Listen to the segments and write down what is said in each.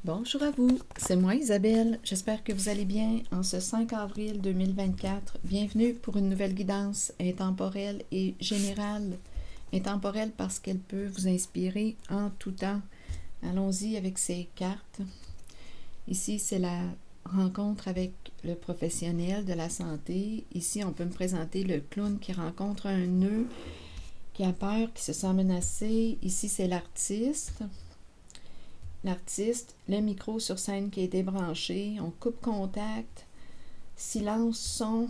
Bonjour à vous, c'est moi Isabelle, j'espère que vous allez bien en ce 5 avril 2024. Bienvenue pour une nouvelle guidance intemporelle et générale. Intemporelle parce qu'elle peut vous inspirer en tout temps. Allons-y avec ces cartes. Ici, c'est la rencontre avec le professionnel de la santé. Ici, on peut me présenter le clown qui rencontre un nœud, qui a peur, qui se sent menacé. Ici, c'est l'artiste. L'artiste, le micro sur scène qui est débranché, on coupe contact, silence, son,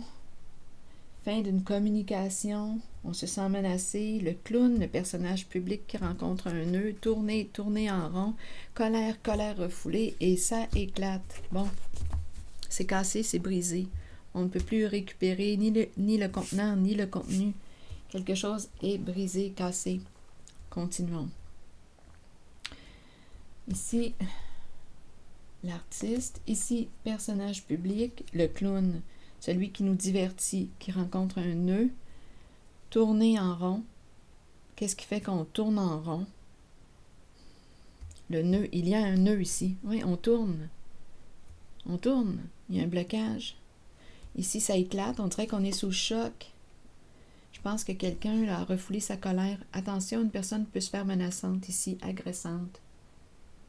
fin d'une communication, on se sent menacé, le clown, le personnage public qui rencontre un nœud, tourner en rond, colère refoulée, et ça éclate. Bon, c'est cassé, c'est brisé. On ne peut plus récupérer ni le contenant, ni le contenu. Quelque chose est brisé, cassé. Continuons. Ici, l'artiste. Ici, personnage public, le clown, celui qui nous divertit, qui rencontre un nœud. Tourner en rond. Qu'est-ce qui fait qu'on tourne en rond? Le nœud, il y a un nœud ici. Oui, on tourne. On tourne. Il y a un blocage. Ici, ça éclate. On dirait qu'on est sous le choc. Je pense que quelqu'un a refoulé sa colère. Attention, une personne peut se faire menaçante ici, agressante.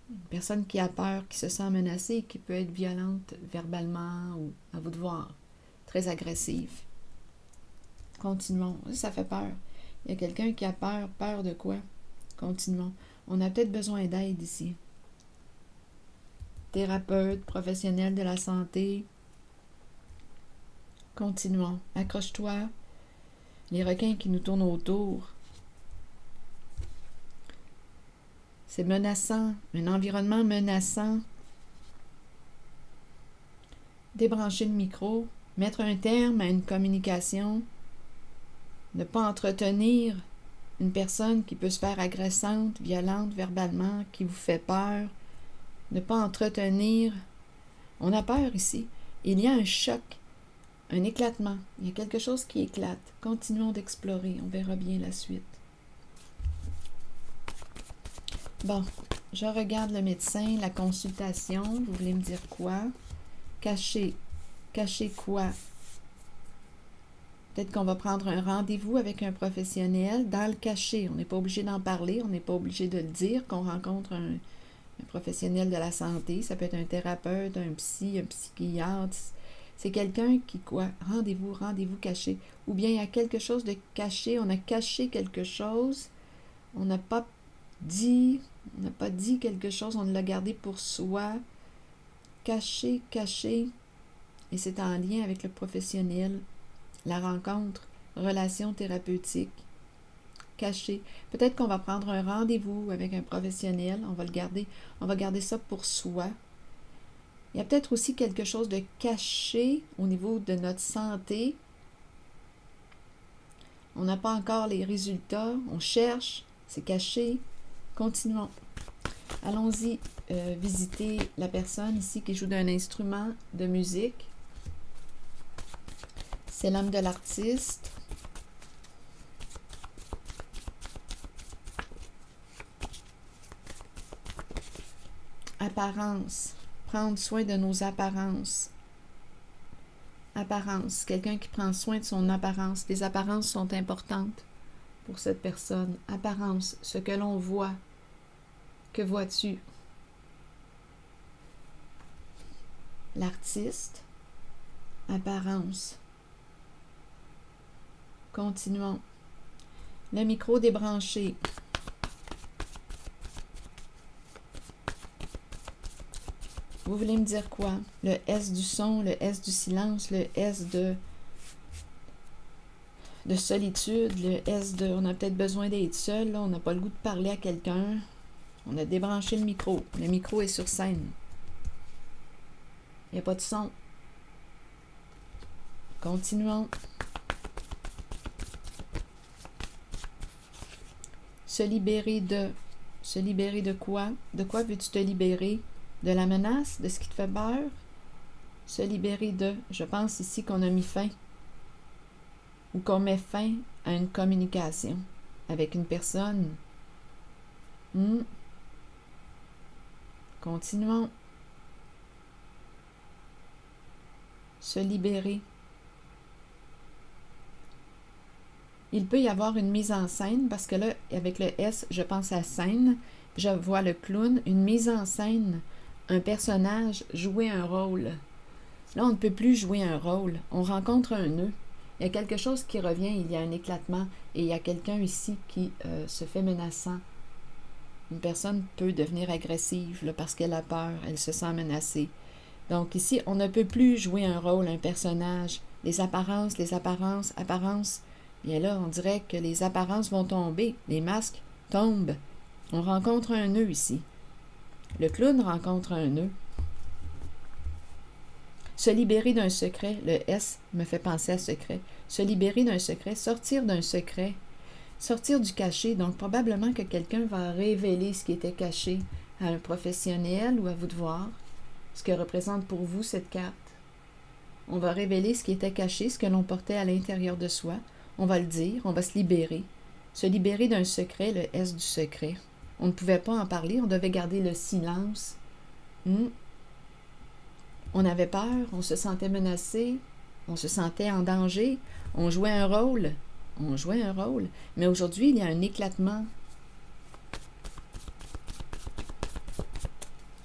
Une personne qui a peur, qui se sent menacée, qui peut être violente verbalement ou à vous de voir, très agressive. Continuons. Ça fait peur. Il y a quelqu'un qui a peur. Peur de quoi? Continuons. On a peut-être besoin d'aide ici. Thérapeute, professionnel de la santé. Continuons. Accroche-toi. Les requins qui nous tournent autour. C'est menaçant, un environnement menaçant. Débrancher le micro, mettre un terme à une communication, ne pas entretenir une personne qui peut se faire agressante, violente verbalement, qui vous fait peur, ne pas entretenir. On a peur ici. Il y a un choc, un éclatement. Il y a quelque chose qui éclate. Continuons d'explorer, on verra bien la suite. Bon, je regarde le médecin, la consultation. Vous voulez me dire quoi? Cacher. Cacher quoi? Peut-être qu'on va prendre un rendez-vous avec un professionnel dans le cachet. On n'est pas obligé d'en parler, on n'est pas obligé de le dire qu'on rencontre un professionnel de la santé. Ça peut être un thérapeute, un psychiatre. C'est quelqu'un qui, quoi? Rendez-vous caché. Ou bien il y a quelque chose de caché, on a caché quelque chose, on n'a pas dit quelque chose, on l'a gardé pour soi. Caché. Et c'est en lien avec le professionnel. La rencontre, relation thérapeutique, caché. Peut-être qu'on va prendre un rendez-vous avec un professionnel, on va garder ça pour soi. Il y a peut-être aussi quelque chose de caché au niveau de notre santé. On n'a pas encore les résultats, on cherche, c'est caché. Continuons. Allons-y visiter la personne ici qui joue d'un instrument de musique. C'est l'âme de l'artiste. Apparence. Prendre soin de nos apparences. Apparence. Quelqu'un qui prend soin de son apparence. Les apparences sont importantes pour cette personne. Apparence. Ce que l'on voit. Que vois-tu? L'artiste. Apparence. Continuons. Le micro débranché. Vous voulez me dire quoi? Le S du son, le S du silence, le S de solitude, le S de... On a peut-être besoin d'être seul, là, on n'a pas le goût de parler à quelqu'un. On a débranché le micro. Le micro est sur scène. Il n'y a pas de son. Continuons. Se libérer de... Se libérer de quoi? De quoi veux-tu te libérer? De la menace? De ce qui te fait peur? Se libérer de... Je pense ici qu'on a mis fin ou qu'on met fin à une communication avec une personne. Continuons. Se libérer. Il peut y avoir une mise en scène, parce que là, avec le S, je pense à scène, je vois le clown, une mise en scène, un personnage jouer un rôle. Là, on ne peut plus jouer un rôle, on rencontre un nœud. Il y a quelque chose qui revient, il y a un éclatement, et il y a quelqu'un ici qui se fait menaçant. Une personne peut devenir agressive là, parce qu'elle a peur, elle se sent menacée. Donc ici, on ne peut plus jouer un rôle, un personnage. Les apparences, apparences. Bien là, on dirait que les apparences vont tomber, les masques tombent. On rencontre un nœud ici. Le clown rencontre un nœud. Se libérer d'un secret, le S me fait penser à secret. Se libérer d'un secret, sortir d'un secret, sortir du caché. Donc probablement que quelqu'un va révéler ce qui était caché à un professionnel ou à vous de voir, ce que représente pour vous cette carte. On va révéler ce qui était caché, ce que l'on portait à l'intérieur de soi. On va le dire, on va se libérer. Se libérer d'un secret, le S du secret. On ne pouvait pas en parler, on devait garder le silence. On avait peur, on se sentait menacé, on se sentait en danger, on jouait un rôle. Mais aujourd'hui, il y a un éclatement.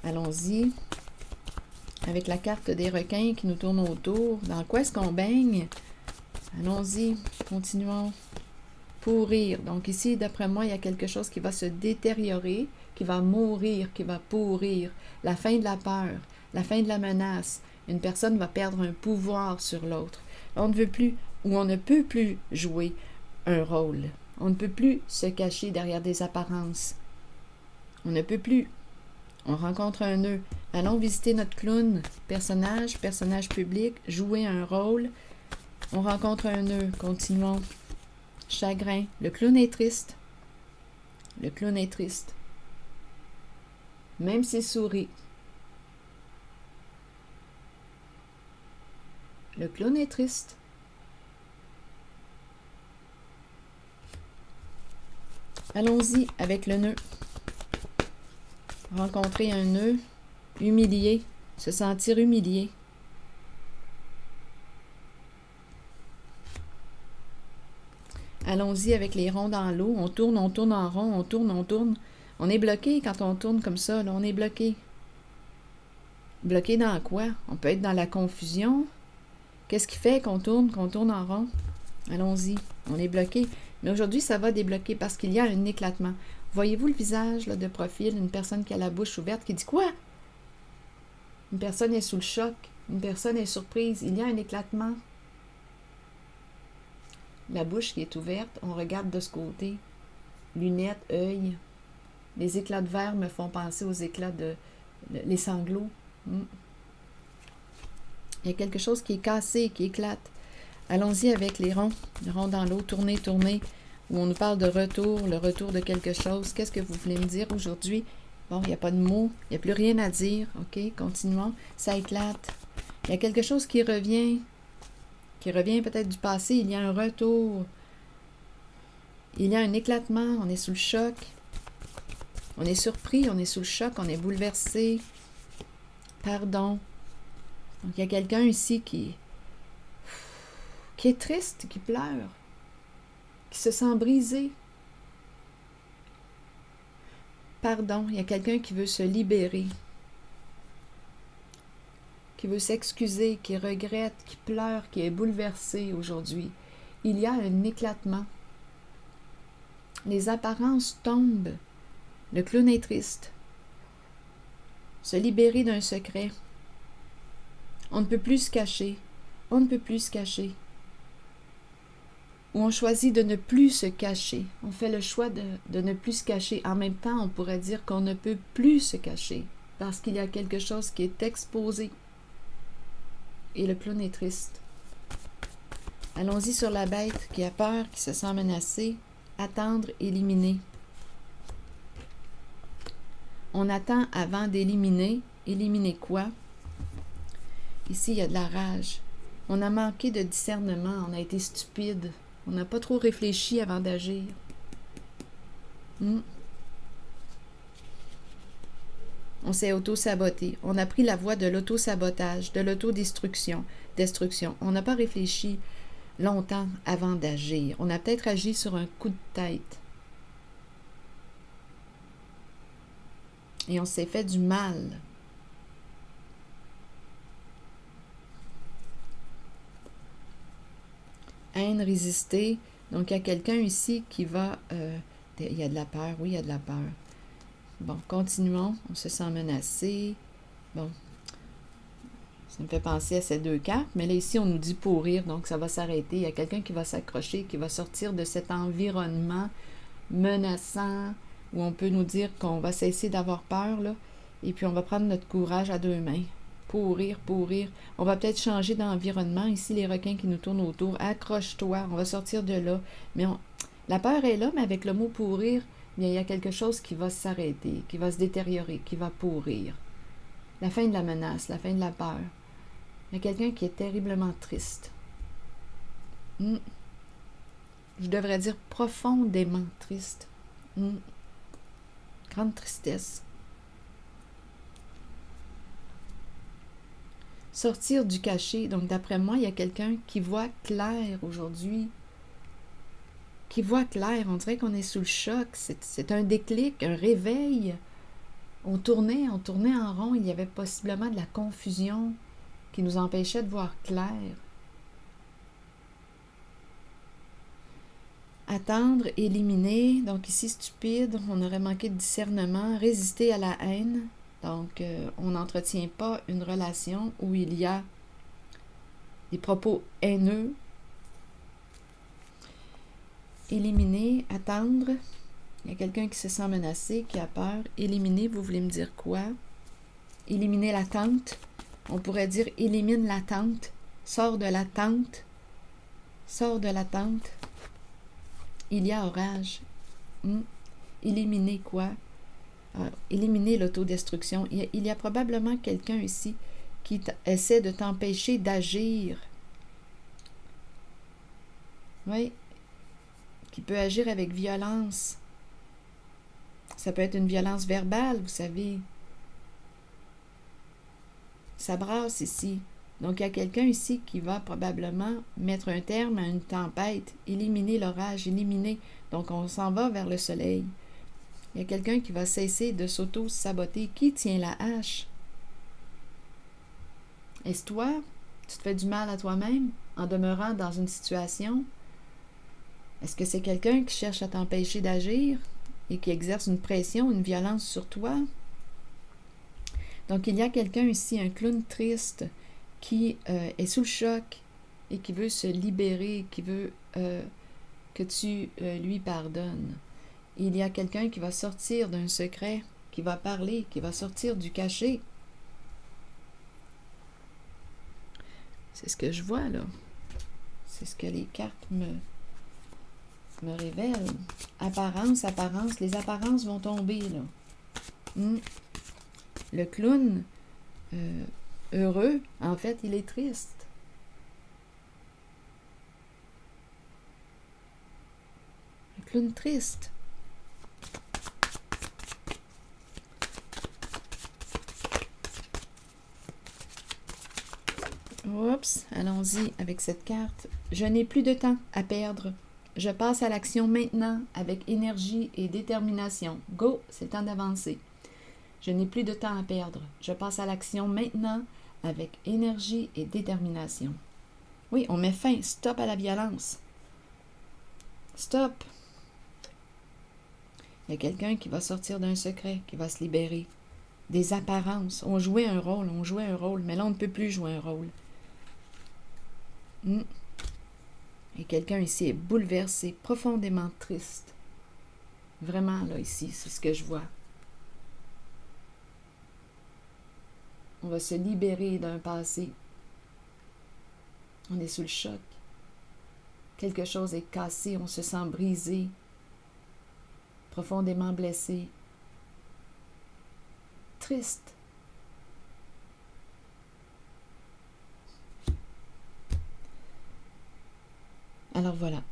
Allons-y. Avec la carte des requins qui nous tourne autour. Dans quoi est-ce qu'on baigne? Allons-y, continuons. Pourrir. Donc ici, d'après moi, il y a quelque chose qui va se détériorer, qui va mourir, qui va pourrir. La fin de la peur, la fin de la menace. Une personne va perdre un pouvoir sur l'autre. On ne veut plus, ou on ne peut plus jouer un rôle. On ne peut plus se cacher derrière des apparences. On ne peut plus. On rencontre un nœud. Allons visiter notre clown. Personnage public, jouer un rôle. On rencontre un nœud. Continuons. Chagrin. Le clown est triste. Le clown est triste. Même s'il sourit. Le clown est triste. Allons-y avec le nœud. Rencontrer un nœud. Humilié. Se sentir humilié. Allons-y avec les ronds dans l'eau. On tourne en rond, on tourne. On est bloqué quand on tourne comme ça. Là, on est bloqué. Bloqué dans quoi? On peut être dans la confusion. Qu'est-ce qui fait qu'on tourne en rond? Allons-y. On est bloqué. Mais aujourd'hui, ça va débloquer parce qu'il y a un éclatement. Voyez-vous le visage là, de profil? Une personne qui a la bouche ouverte qui dit quoi? Une personne est sous le choc. Une personne est surprise. Il y a un éclatement. La bouche qui est ouverte, on regarde de ce côté. Lunettes, œil. Les éclats de verre me font penser aux éclats les sanglots. Il y a quelque chose qui est cassé, qui éclate. Allons-y avec les ronds dans l'eau, tourner, où on nous parle de retour, le retour de quelque chose. Qu'est-ce que vous voulez me dire aujourd'hui? Bon, il n'y a pas de mots, il n'y a plus rien à dire. OK, continuons. Ça éclate. Il y a quelque chose qui revient peut-être du passé. Il y a un retour. Il y a un éclatement. On est sous le choc. On est surpris, on est sous le choc, on est bouleversé. Pardon. Donc, il y a quelqu'un ici qui est triste, qui pleure, qui se sent brisé. Pardon, il y a quelqu'un qui veut se libérer, qui veut s'excuser, qui regrette, qui pleure, qui est bouleversé aujourd'hui. Il y a un éclatement. Les apparences tombent. Le clown est triste. Se libérer d'un secret. On ne peut plus se cacher. On ne peut plus se cacher. Ou on choisit de ne plus se cacher. On fait le choix de ne plus se cacher. En même temps, on pourrait dire qu'on ne peut plus se cacher parce qu'il y a quelque chose qui est exposé. Et le clown est triste. Allons-y sur la bête qui a peur, qui se sent menacée. Attendre, éliminer. On attend avant d'éliminer. Éliminer quoi? Ici, il y a de la rage. On a manqué de discernement. On a été stupide. On n'a pas trop réfléchi avant d'agir. On On s'est auto-saboté. On a pris la voie de l'auto-sabotage, de l'autodestruction. On n'a pas réfléchi longtemps avant d'agir. On a peut-être agi sur un coup de tête. Et on s'est fait du mal. Haine, résister. Donc, il y a quelqu'un ici qui va... il y a de la peur. Oui, il y a de la peur. Bon, continuons. On se sent menacé. Bon. Ça me fait penser à ces deux cartes. Mais là, ici, on nous dit pourrir. Donc, ça va s'arrêter. Il y a quelqu'un qui va s'accrocher, qui va sortir de cet environnement menaçant, où on peut nous dire qu'on va cesser d'avoir peur, là. Et puis, on va prendre notre courage à deux mains. Pourrir. On va peut-être changer d'environnement. Ici, les requins qui nous tournent autour. Accroche-toi. On va sortir de là. Mais la peur est là, mais avec le mot pourrir, bien, il y a quelque chose qui va s'arrêter, qui va se détériorer, qui va pourrir. La fin de la menace, la fin de la peur. Il y a quelqu'un qui est terriblement triste. Je devrais dire profondément triste. Grande tristesse. Sortir du cachet. Donc, d'après moi, il y a quelqu'un qui voit clair aujourd'hui. Qui voit clair. On dirait qu'on est sous le choc. C'est un déclic, un réveil. On tournait en rond. Il y avait possiblement de la confusion qui nous empêchait de voir clair. Attendre, éliminer. Donc ici, stupide, on aurait manqué de discernement. Résister à la haine. Donc, on n'entretient pas une relation où il y a des propos haineux. Éliminer, attendre. Il y a quelqu'un qui se sent menacé, qui a peur. Éliminer, vous voulez me dire quoi? Éliminer l'attente. On pourrait dire élimine l'attente. Sors de l'attente. Sors de l'attente. Il y a orage. Éliminer quoi? Éliminer l'autodestruction. Il y a probablement quelqu'un ici qui essaie de t'empêcher d'agir. Oui. Qui peut agir avec violence. Ça peut être une violence verbale, vous savez. Ça brasse ici. Donc, il y a quelqu'un ici qui va probablement mettre un terme à une tempête, éliminer l'orage, éliminer. Donc, on s'en va vers le soleil. Il y a quelqu'un qui va cesser de s'auto-saboter. Qui tient la hache? Est-ce toi? Tu te fais du mal à toi-même en demeurant dans une situation? Est-ce que c'est quelqu'un qui cherche à t'empêcher d'agir et qui exerce une pression, une violence sur toi? Donc, il y a quelqu'un ici, un clown triste, qui est sous le choc et qui veut se libérer, qui veut que tu lui pardonnes. Il y a quelqu'un qui va sortir d'un secret, qui va parler, qui va sortir du cachet. C'est ce que je vois, là. C'est ce que les cartes me révèlent. Apparence, les apparences vont tomber, là. Le clown, heureux, en fait, il est triste. Le clown triste. Oups, allons-y avec cette carte. Je n'ai plus de temps à perdre. Je passe à l'action maintenant avec énergie et détermination. Go, c'est le temps d'avancer. Je n'ai plus de temps à perdre. Je passe à l'action maintenant avec énergie et détermination. Oui, on met fin. Stop à la violence. Stop. Il y a quelqu'un qui va sortir d'un secret, qui va se libérer. Des apparences. On jouait un rôle, mais là, on ne peut plus jouer un rôle. Et quelqu'un ici est bouleversé, profondément triste. Vraiment, là, ici, c'est ce que je vois. On va se libérer d'un passé. On est sous le choc. Quelque chose est cassé, on se sent brisé, profondément blessé, triste. Alors voilà,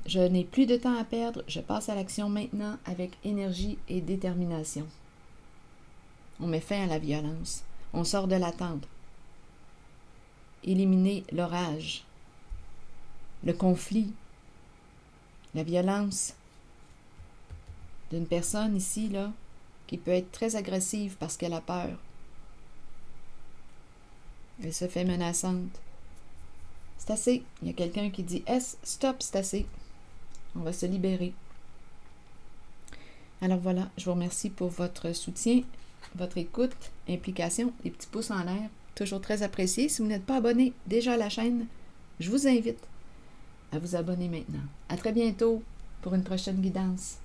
je n'ai plus de temps à perdre, je passe à l'action maintenant avec énergie et détermination. On met fin à la violence. On sort de l'attente. Éliminer l'orage, le conflit, la violence d'une personne ici, là, qui peut être très agressive parce qu'elle a peur. Elle se fait menaçante. C'est assez. Il y a quelqu'un qui dit « Stop, c'est assez. On va se libérer. » Alors voilà, je vous remercie pour votre soutien, votre écoute, implication, les petits pouces en l'air. Toujours très apprécié. Si vous n'êtes pas abonné déjà à la chaîne, je vous invite à vous abonner maintenant. À très bientôt pour une prochaine guidance.